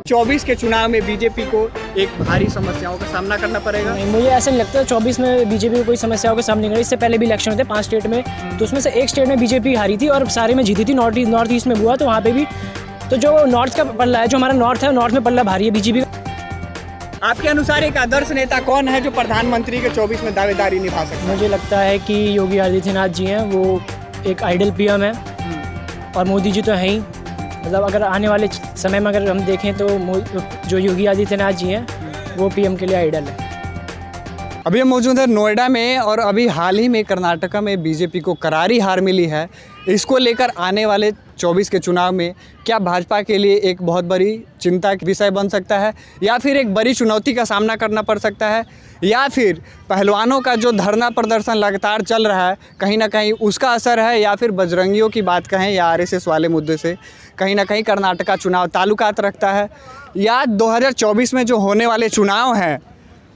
24 के चुनाव में बीजेपी को एक भारी समस्याओं का सामना करना पड़ेगा। नहीं, मुझे ऐसा नहीं लगता 24 में बीजेपी को कोई समस्याओं का सामना नहीं करना। इससे पहले भी इलेक्शन होते 5 स्टेट में, तो उसमें से एक स्टेट में बीजेपी हारी थी और सारे में जीती थी। नॉर्थ ईस्ट में हुआ तो वहाँ पे भी, तो जो नॉर्थ का पल्ला है, जो हमारा नॉर्थ है, नॉर्थ में पल्ला भारी है बीजेपी का। आपके अनुसार एक आदर्श नेता कौन है जो प्रधानमंत्री के 24 में दावेदारी निभा सकता है? मुझे लगता है कि योगी आदित्यनाथ जी हैं, वो एक आइडल पीएम है और मोदी जी तो हैं ही। मतलब अगर आने वाले समय में अगर हम देखें तो जो योगी आदित्यनाथ जी हैं वो पीएम के लिए आइडल है। अभी हम मौजूद है नोएडा में और अभी हाल ही में कर्नाटका में बीजेपी को करारी हार मिली है। इसको लेकर आने वाले 24 के चुनाव में क्या भाजपा के लिए एक बहुत बड़ी चिंता का विषय बन सकता है, या फिर एक बड़ी चुनौती का सामना करना पड़ सकता है, या फिर पहलवानों का जो धरना प्रदर्शन लगातार चल रहा है कहीं ना कहीं उसका असर है, या फिर बजरंगियों की बात कहें या आरएसएस वाले मुद्दे से कहीं ना कहीं कर्नाटका चुनाव ताल्लुकात रखता है, या 2024 में जो होने वाले चुनाव हैं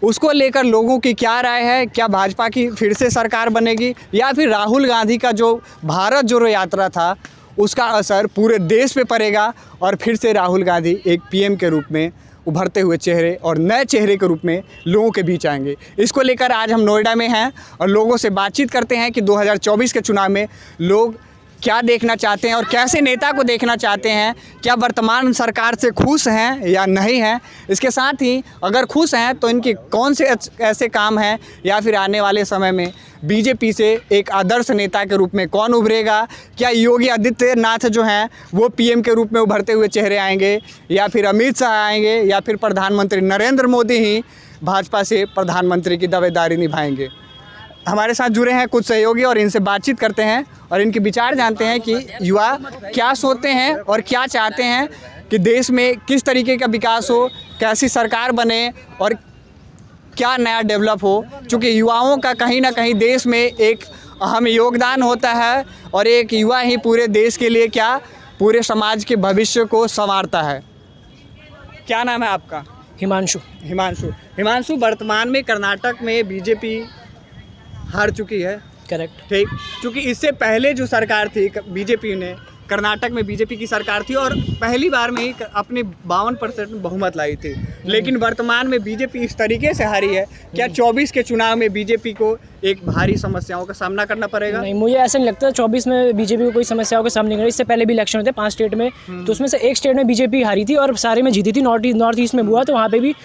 उसको लेकर लोगों की क्या राय है, क्या भाजपा की फिर से सरकार बनेगी, या फिर राहुल गांधी का जो भारत जोड़ो यात्रा था उसका असर पूरे देश पे पड़ेगा और फिर से राहुल गांधी एक पीएम के रूप में उभरते हुए चेहरे और नए चेहरे के रूप में लोगों के बीच आएंगे। इसको लेकर आज हम नोएडा में हैं और लोगों से बातचीत करते हैं कि 2024 के चुनाव में लोग क्या देखना चाहते हैं और कैसे नेता को देखना चाहते हैं, क्या वर्तमान सरकार से खुश हैं या नहीं हैं। इसके साथ ही अगर खुश हैं तो इनके कौन से ऐसे काम हैं, या फिर आने वाले समय में बीजेपी से एक आदर्श नेता के रूप में कौन उभरेगा, क्या योगी आदित्यनाथ जो हैं वो पीएम के रूप में उभरते हुए चेहरे आएंगे, या फिर अमित शाह आएंगे, या फिर प्रधानमंत्री नरेंद्र मोदी ही भाजपा से प्रधानमंत्री की दावेदारी निभाएंगे। हमारे साथ जुड़े हैं कुछ सहयोगी और इनसे बातचीत करते हैं और इनके विचार जानते हैं कि युवा क्या सोचते हैं और क्या चाहते हैं कि देश में किस तरीके का विकास हो, कैसी सरकार बने और क्या नया डेवलप हो। क्योंकि युवाओं का कहीं ना कहीं देश में एक अहम योगदान होता है और एक युवा ही पूरे देश के लिए क्या पूरे समाज के भविष्य को संवारता है। क्या नाम है आपका? हिमांशु। हिमांशु, वर्तमान में कर्नाटक में बीजेपी हार चुकी है। करेक्ट। ठीक, क्योंकि इससे पहले जो सरकार थी बीजेपी ने, कर्नाटक में बीजेपी की सरकार थी और पहली बार में ही अपने 52% बहुमत लाई थी, लेकिन वर्तमान में बीजेपी इस तरीके से हारी है। क्या 24 के चुनाव में बीजेपी को एक भारी समस्याओं का सामना करना पड़ेगा? नहीं, मुझे ऐसा नहीं लगता 24 में बीजेपी को कोई समस्याओं का सामना नहीं करना। इससे पहले भी इलेक्शन होते 5 स्टेट में, तो उसमें से एक स्टेट में बीजेपी हारी थी और सारे में जीती थी। नॉर्थ ईस्ट में हुआ तो वहाँ पे भी,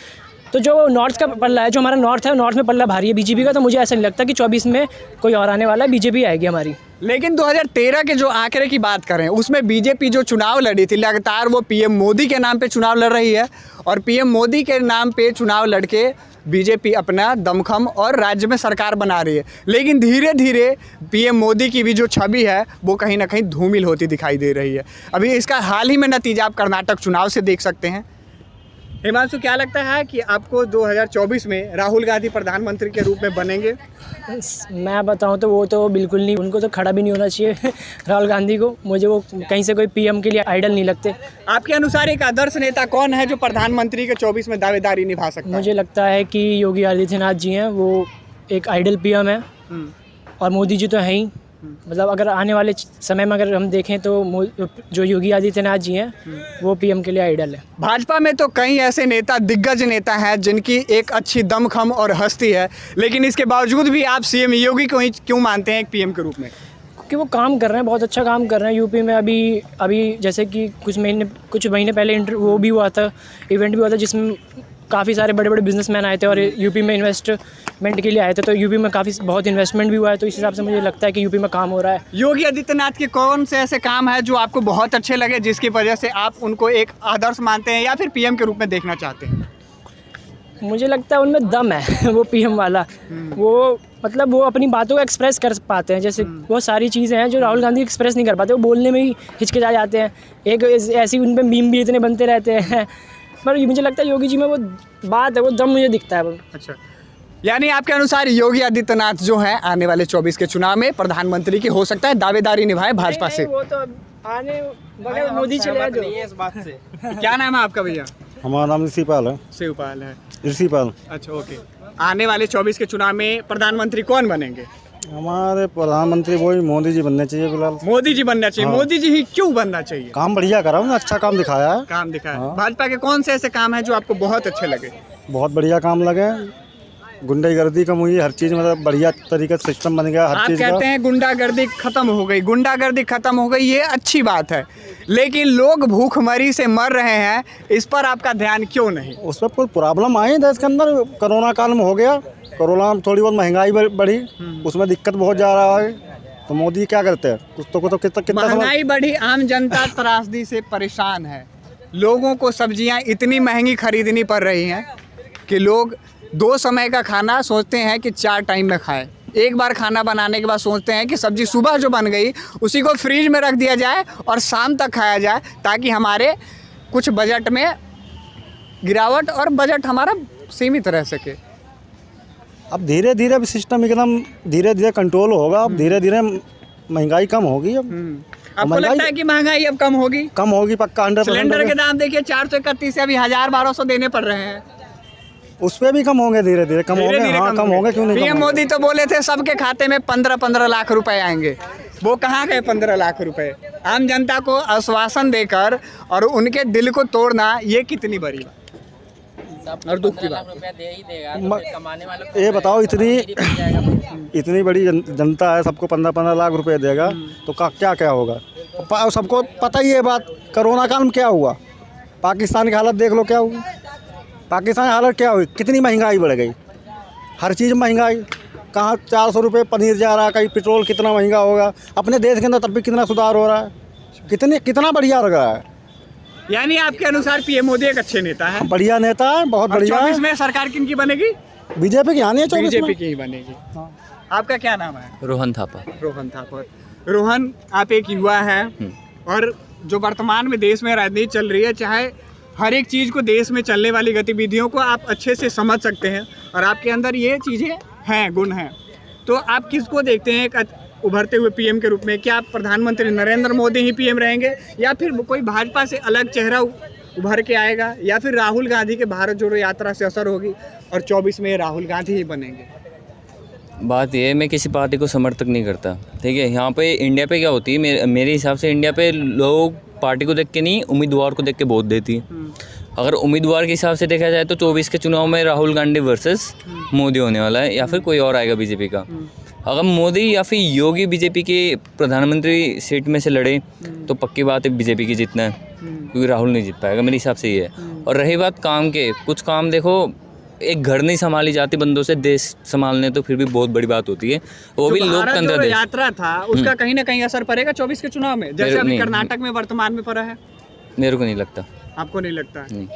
तो जो नॉर्थ का पल्ला है, जो हमारा नॉर्थ है, नॉर्थ में पल्ला भारी है बीजेपी का। तो मुझे ऐसा नहीं लगता कि 24 में कोई और आने वाला है, बीजेपी आएगी हमारी। लेकिन 2013 के जो आंकड़े की बात करें उसमें बीजेपी जो चुनाव लड़ी थी लगातार वो पीएम मोदी के नाम पे चुनाव लड़ रही है, और पीएम मोदी के नाम पे चुनाव लड़के बीजेपी अपना दमखम और राज्य में सरकार बना रही है। लेकिन धीरे धीरे पीएम मोदी की भी जो छवि है वो कहीं ना कहीं धूमिल होती दिखाई दे रही है। अभी इसका हाल ही में नतीजा आप कर्नाटक चुनाव से देख सकते हैं। हिमांशु, क्या लगता है कि आपको 2024 में राहुल गांधी प्रधानमंत्री के रूप में बनेंगे? मैं बताऊं तो वो तो बिल्कुल नहीं, उनको तो खड़ा भी नहीं होना चाहिए राहुल गांधी को। मुझे वो कहीं से कोई पीएम के लिए आइडल नहीं लगते। आपके अनुसार एक आदर्श नेता कौन है जो प्रधानमंत्री के 24 में दावेदारी निभा सकता है? मुझे लगता है कि योगी आदित्यनाथ जी हैं, वो एक आइडल पीएम है और मोदी जी तो हैं ही। मतलब अगर आने वाले समय में अगर हम देखें तो जो योगी आदित्यनाथ जी हैं वो पीएम के लिए आइडल है। भाजपा में तो कई ऐसे नेता, दिग्गज नेता हैं जिनकी एक अच्छी दमखम और हस्ती है, लेकिन इसके बावजूद भी आप सीएम योगी को ही क्यों मानते हैं एक पीएम के रूप में? क्योंकि वो काम कर रहे हैं, बहुत अच्छा काम कर रहे हैं यूपी में। अभी जैसे कि कुछ महीने पहले वो भी हुआ था, इवेंट भी हुआ था जिसमें काफ़ी सारे बड़े बड़े बिजनेसमैन आए थे और यूपी में इन्वेस्टमेंट के लिए आए थे। तो यूपी में बहुत इन्वेस्टमेंट भी हुआ है, तो इस हिसाब से मुझे लगता है कि यूपी में काम हो रहा है। योगी आदित्यनाथ के कौन से ऐसे काम है जो आपको बहुत अच्छे लगे, जिसकी वजह से आप उनको एक आदर्श मानते हैं या फिर पीएम के रूप में देखना चाहते हैं? मुझे लगता है उनमें दम है वो पीएम वाला। वो मतलब वो अपनी बातों को एक्सप्रेस कर पाते हैं। जैसे बहुत सारी चीज़ें हैं जो राहुल गांधी एक्सप्रेस नहीं कर पाते, वो बोलने में ही हिचकिचा जाते हैं। एक ऐसी उन पर मीम भी इतने बनते रहते हैं, पर मुझे लगता है योगी जी में वो बात है, वो दम मुझे दिखता है वो। अच्छा, यानी आपके अनुसार योगी आदित्यनाथ जो है आने वाले 24 के चुनाव में प्रधानमंत्री की हो सकता है दावेदारी निभाए भाजपा से? वो तो आने बगैर मोदी चले जाए जो इस बात से। क्या नाम है आपका भैया? हमारा नाम ऋषिपाल है। शिवपाल है। ऋषिपाल। अच्छा, ओके। आने वाले 24 के चुनाव में प्रधानमंत्री कौन बनेंगे? हमारे प्रधानमंत्री वही मोदी जी बनने चाहिए फिलहाल। मोदी जी बनना चाहिए। हाँ। मोदी जी ही क्यों बनना चाहिए? काम बढ़िया करा उन्होंने, अच्छा काम दिखाया है। काम दिखाया। हाँ। भाजपा के कौन से ऐसे काम हैं जो आपको बहुत अच्छे लगे? बहुत बढ़िया काम लगे, गुंडागर्दी कम हुई, हर चीज़ मतलब बढ़िया तरीके से सिस्टम बन गया हर आप चीज़ कहते का। हैं गुंडागर्दी खत्म हो गई, गुंडागर्दी खत्म हो गई, ये अच्छी बात है, लेकिन लोग भूखमरी से मर रहे हैं, इस पर आपका ध्यान क्यों नहीं? उस पर कोई प्रॉब्लम आई देश के अंदर, कोरोना काल में हो गया, कोरोना में थोड़ी बहुत महंगाई बढ़ी, उसमें दिक्कत बहुत जा रहा है, तो मोदी क्या करते हैं? कुछ तो कितना महंगाई बढ़ी, आम जनता त्रासदी से परेशान है, लोगों को सब्जियां इतनी महंगी खरीदनी पड़ रही हैं कि लोग 2 समय का खाना सोचते हैं कि 4 टाइम में खाएं। एक बार खाना बनाने के बाद सोचते हैं कि सब्जी सुबह जो बन गई उसी को फ्रीज में रख दिया जाए और शाम तक खाया जाए, ताकि हमारे कुछ बजट में गिरावट और बजट हमारा सीमित रह सके। अब धीरे धीरे अब सिस्टम एकदम धीरे धीरे कंट्रोल होगा, अब धीरे धीरे महंगाई कम होगी। अब आपको लगता है कि महंगाई अब कम होगी? कम होगी पक्का 100%। सिलेंडर के दाम देखिए 431 से अभी 1000-1200 देने पड़ रहे हैं। उस पे भी कम होंगे, धीरे धीरे कम होंगे। हाँ कम होंगे, क्यों नहीं? पीएम मोदी तो बोले थे सबके खाते में 15-15 लाख रुपए आएंगे, वो कहाँ गए 15 लाख रुपए? आम जनता को आश्वासन देकर और उनके दिल को तोड़ना, ये कितनी बड़ी बात और दुख की बात है। ये बताओ, इतनी बड़ी जनता है, सबको 15-15 लाख रुपए देगा तो क्या क्या होगा? सबको पता ही है बात, कोरोना काल में क्या हुआ, पाकिस्तान की हालत देख लो क्या हुई, पाकिस्तान की हालत क्या हुई, कितनी महंगाई बढ़ गई, हर चीज़ महंगाई, कहाँ 400 रुपये पनीर जा रहा है, कहीं पेट्रोल कितना महंगा होगा, अपने देश के अंदर तब भी कितना सुधार हो रहा है, कितना बढ़िया लग रहा है। यानी आपके अनुसार पीएम मोदी एक अच्छे नेता है, बढ़िया नेता है, बहुत बढ़िया। 24 में सरकार किनकी बनेगी? बीजेपी की आनी है, 24 बीजेपी में। की ही बनेगी। आपका क्या नाम है? रोहन थापा। रोहन थापर। रोहन, आप एक युवा हैं और जो वर्तमान में देश में राजनीति चल रही है, चाहे हर एक चीज़ को, देश में चलने वाली गतिविधियों को आप अच्छे से समझ सकते हैं और आपके अंदर ये चीज़ें हैं, गुण हैं, तो आप किसको देखते हैं एक उभरते हुए पीएम के रूप में? क्या प्रधानमंत्री नरेंद्र मोदी ही पीएम रहेंगे, या फिर कोई भाजपा से अलग चेहरा उभर के आएगा, या फिर राहुल गांधी के भारत जोड़ो यात्रा से असर होगी और 24 में राहुल गांधी ही बनेंगे? बात ये है, मैं किसी पार्टी को समर्थक नहीं करता, ठीक है। यहाँ पे इंडिया पे क्या होती है, मेरे हिसाब से इंडिया पे लोग पार्टी को देख के नहीं, उम्मीदवार को देख के वोट देती है। अगर उम्मीदवार के हिसाब से देखा जाए तो 24 के चुनाव में राहुल गांधी वर्सेस मोदी होने वाला है, या फिर कोई और आएगा बीजेपी का। अगर मोदी या फिर योगी बीजेपी के प्रधानमंत्री सीट में से लड़े तो पक्की बात है बीजेपी की जीतना है, क्योंकि राहुल नहीं जीत पाएगा, मेरे हिसाब से ये है। और रही बात काम के, कुछ काम देखो, एक घर नहीं संभाली जाती बंदों से, देश संभालने तो फिर भी बहुत बड़ी बात होती है, वो भी लोकतंत्र देश। यात्रा था उसका कहीं ना कहीं असर पड़ेगा 24 के चुनाव में, जैसे अभी कर्नाटक में वर्तमान में पड़ा है? मेरे को नहीं लगता। आपको नहीं लगता? नहीं।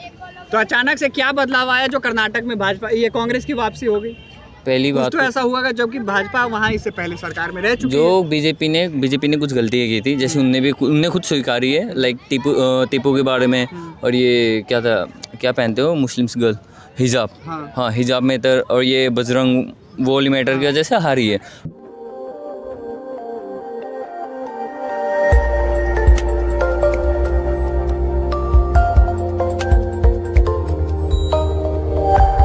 तो अचानक से क्या बदलाव आया जो कर्नाटक में भाजपा, ये कांग्रेस की वापसी हो गई? पहली बात तो ऐसा हुआ जबकि भाजपा वहाँ इससे पहले सरकार में रह चुकी है। जो बीजेपी ने कुछ गलतियाँ की थी, जैसे उनने खुद स्वीकारी है, लाइक टीपू के बारे में, और ये क्या था, क्या पहनते हो मुस्लिम्स गर्ल, हिजाब, हाँ हिजाब में और ये बजरंग वोली मैटर की वजह से हारी है।